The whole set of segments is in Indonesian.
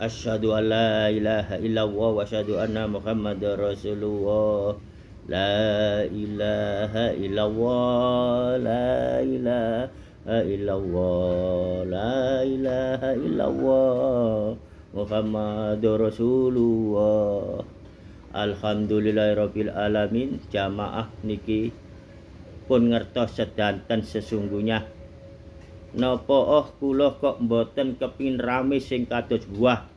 Asyhadu an la ilaha illallah wa asyhadu anna Muhammadar Rasulullah. La ilaha illallah, la ilaha illallah, la ilaha illallah, Muhammadur Rasulullah. Alhamdulillahirabbil alamin. Jamaah niki pun ngertos sedanten sesungguhnya napa kula kok mboten kepingin rame sing kados buah,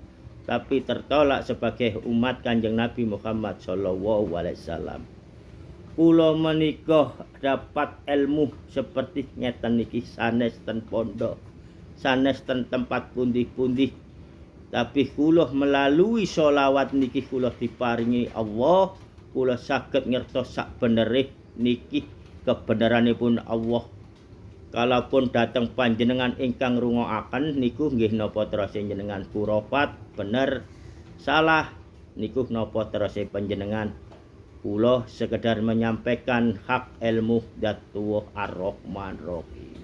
tapi tertolak sebagai umat Kanjeng Nabi Muhammad sallallahu alaihi wasallam. Kula menika dapat ilmu seperti ngeten niki sanes ten pondok, sanes ten tempat pundi-pundi. Tapi kula melalui sholawat niki kula diparingi Allah, kula saged ngertos sak benere niki kebenaranipun Allah. Kalaupun dateng panjenengan ingkang rungokaken niku nggih napa terus jenengan kurofat bener salah niku napa terus panjenengan. Kula sekedar menyampaikan hak ilmu datuh ar-Rahman Rahim.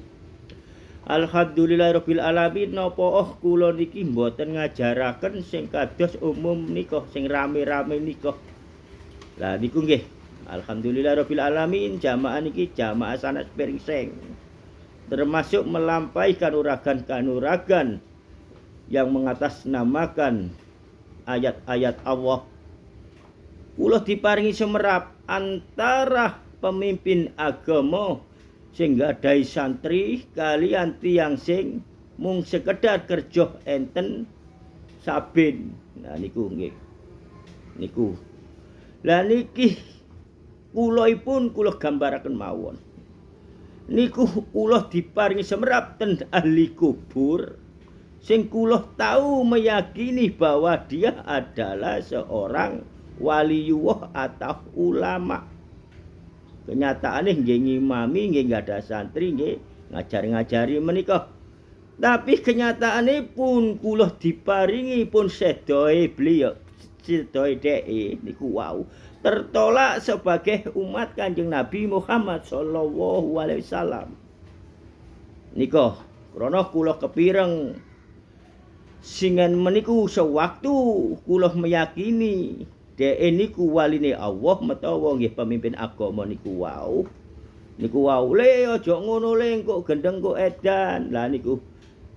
Alhamdulillahirabbil alamin. Napa kula niki mboten ngajaraken sing kados umum nika sing rame-rame nika. Lah niku nggih alhamdulillahirabbil alamin. Jamaah niki jamaah sanes peringsing, termasuk melampaikan kanuragan yang mengatasnamakan ayat-ayat Allah. Kula diparingi semerap antara pemimpin agama sing gadhahi santri kalian tiyang sing mung sekedar kerja enten saben. Nah niku nggih. Niku. Lah niki kulaipun kula gambaraken mawon. Niku kula diparingi semerap ten ahli kubur sing kula tahu meyakini bahwa dia adalah seorang waliyullah atau ulama. Kenyataane nggih ngimami, nggih gadah santri, nggih ngajari-ngajari menika. Tapi kenyataane pun kula diparingi pun sedoe beliau, sedoe dhek niku wau tertolak sebagai umat Kanjeng Nabi Muhammad sallallahu alaihi wasallam. Nika krana kula kepireng singen meniku sewaktu kula meyakini dhek niku waline Allah metawa nggih pemimpin agama niku wau. Niku wau le aja ngono le kok gendeng kok edan. Lah niku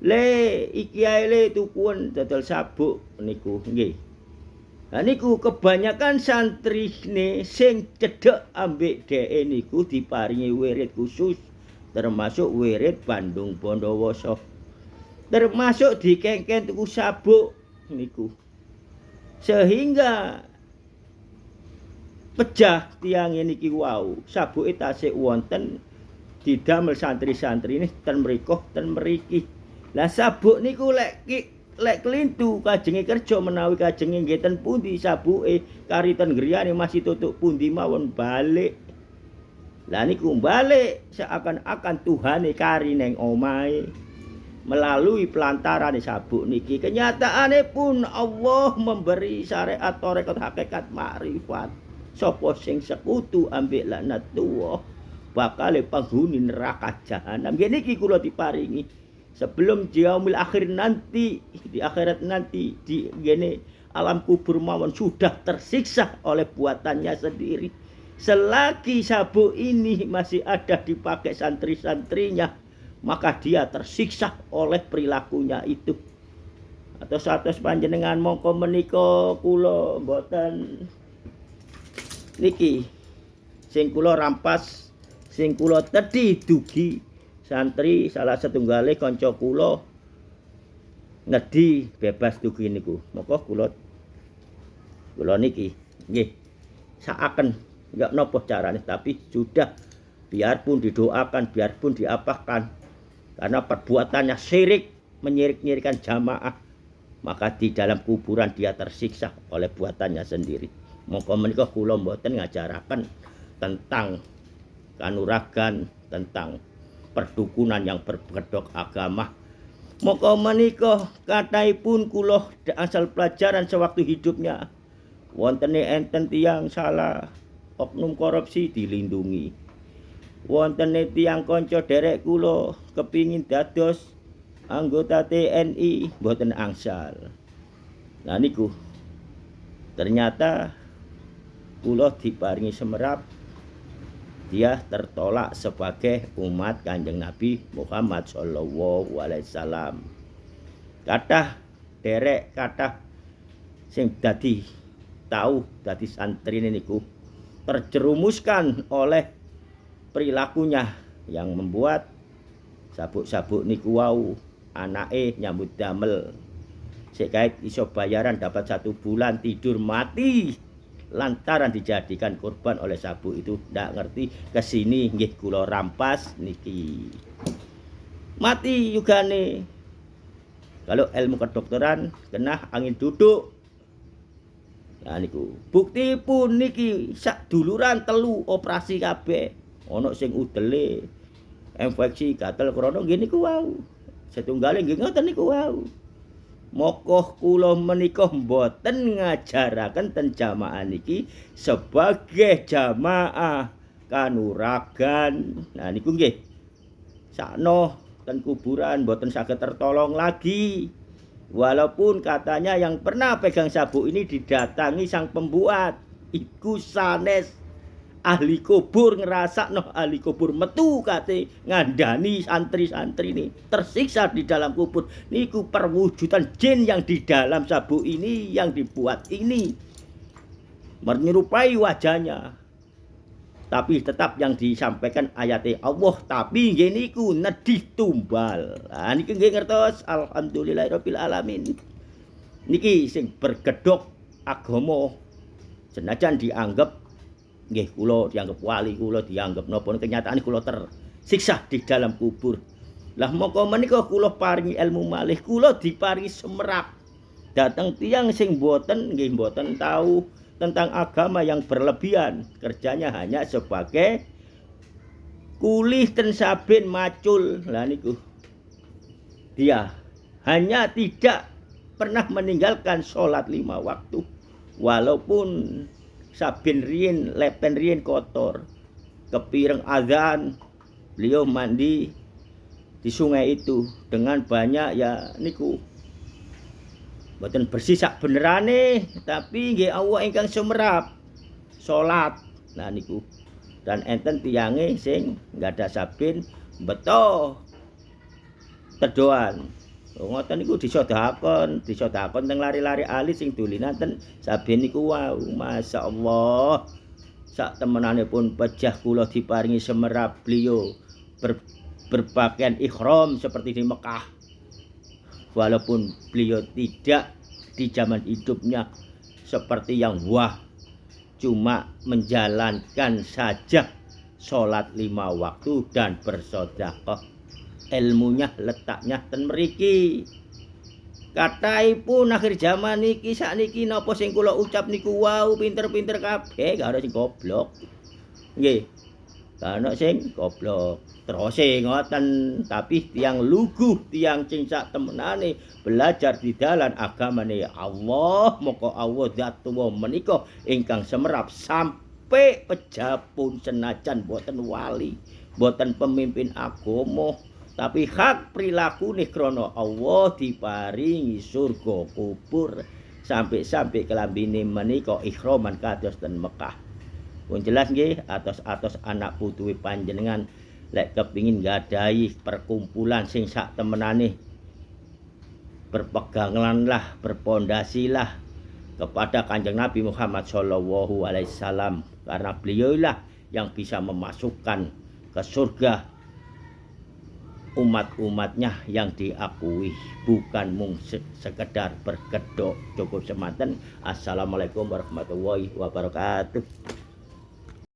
le iki ae le tukuan dodol sabuk niku nggih. Nah niku kebanyakan santrine sing cedhek ambek dhek niku diparingi wirid khusus, termasuk wirid Bandung Bondowoso. Termasuk dikengken tuku sabuk niku. Sehingga pejah tiang niki wau, sabuke tasik wonten didamel santri-santri ini ten mriko ten mriki. Lah sabuk niku lek kelintu kajenge kerja menawi kajenge nggih ten pundi sabuke kari ten griyane masih tutuk pundi mawon balik. Lah niku balik seakan-akan Tuhane kari neng omahe melalui pelantaran sabuk niki. Kenyataane pun Allah memberi syariat tarekat hakikat makrifat. Sapa sing sekutu ambek laknatullah bakal penghuni neraka jahanam. Nggih niki kula diparingi sebelum yaumil akhir nanti, di akhirat nanti, di gene alam kubur mawon sudah tersiksa oleh buatannya sendiri. Selagi sabuk ini masih ada dipakai santri-santrinya, maka dia tersiksa oleh perilakunya itu. Atau satus panjenengan mongko menika kula mboten niki sing kula rampas, sing kula tedhi dugi santri salah setunggale kanca kula ngedi bebas dugi niku. Maka kula niki nggih saaken enggak napa carane, tapi sudah biarpun didoakan, biarpun diapakan, karena perbuatannya syirik, menyirik-nyirikan jamaah, maka di dalam kuburan dia tersiksa oleh buatannya sendiri. Mongko menika kula mboten ngajaraken tentang kanuragan, tentang perdukunan yang berkedok agama. Mongko menika kathahipun kula asal pelajaran sewaktu hidupnya. Wontene enten tiyang salah, oknum korupsi dilindungi. Wontene tiyang kanca derek kula kepingin dados anggota TNI mboten angsal. Nah niku ternyata kula diparingi semerap, dia tertolak sebagai umat Kanjeng Nabi Muhammad sallallahu alaihi wasallam. Kathah derek kathah sing dadi tahu dadi santrine niku terjerumuskan oleh perilakunya yang membuat sabuk-sabuk niku wau anake nyambut damel. Sik kait iso bayaran dapat 1 bulan tidur mati lantaran dijadikan korban oleh sabuk itu. Ndak ngerti kesini nggih kula rampas niki. Mati yugane. Kalau ilmu kedokteran kena angin duduk. Nah niku bukti pun niki sak duluran telu operasi kabeh. Ana sing udele infeksi gatel krana nggih niku wau. Setunggale nggih ngoten niku wau. Mokoh kula menika mboten ngajaraken ten jamaah niki sebagai jamaah kanuragan. Nah niku nggih sakno ten kuburan mboten saged tertolong lagi. Walaupun katanya yang pernah pegang sabuk ini didatangi sang pembuat, iku sanes ahli kubur ngerasakno ahli kubur metu kate ngandani santri-santri ini tersiksa di dalam kubur. Niku perwujudan jin yang di dalam sabuk ini yang dibuat ini menyerupai wajahnya. Tapi tetap yang disampaikan ayat Allah, tapi nggih niku nedih tumbal. Nah niki nggih ngertos alhamdulillahirabbil alamin. Niki sing bergedhok agama senajan dianggap nggih kula dianggap wali, kula dianggap napa kenyataan kula tersiksa di dalam kubur. Lah moko menika kula paringi ilmu malih, kula diparingi semerap. Dateng tiyang sing mboten nggih mboten tahu tentang agama yang berlebihan, kerjanya hanya sebagai kulih ten saben macul. Lah niku dia hanya tidak pernah meninggalkan sholat 5 waktu walaupun saben riyen lepen riyen kotor. Kepireng azan beliau mandi di sungai itu dengan banyak ya niku mboten bersih sak benerane, tapi nggih Allah ingkang semerap salat. Nah niku dan enten tiyange sing nggada saben beto tedoan. Ngoten niku disodakon teng lari-lari alis sing dolinan ten saben niku wau masyaallah. Sak temenane pun pejah kula diparingi semerap beliau berpakaian ihram seperti di Mekah. Walaupun beliau tidak di zaman hidupnya seperti yang wah, cuma menjalankan saja sholat 5 waktu dan bersedekah. Ilmunya letaknya ten mriki. Kathahipun akhir zaman niki sakniki napa sing kula ucap niku wau pinter-pinter kabeh, gak ana sing goblok. Nggih. Gak ana sing goblok. Terus ngoten, tapi tiang lugu, tiang sing sak temenane belajar di dalan agamane Allah, moko Allah zat tuwa menika ingkang semerap sampai pejapun senajan boten wali, boten pemimpin agama. Tapi hak perilaku nih krono Allah diparingi surga kubur sampai kelambine menika ikhraman kados ten Mekah. Pun jelas nggih atos anak putuhe panjenengan lek kepingin nggadhahi perkumpulan sing sak temenane berpeganganlah berpondasilah kepada Kanjeng Nabi Muhammad sallallahu alaihi wasallam karena beliaulah yang bisa memasukkan ke surga umat-umatnya yang diakui, bukan mung sekedar berkedok. Cukup semanten. Assalamualaikum warahmatullahi wabarakatuh.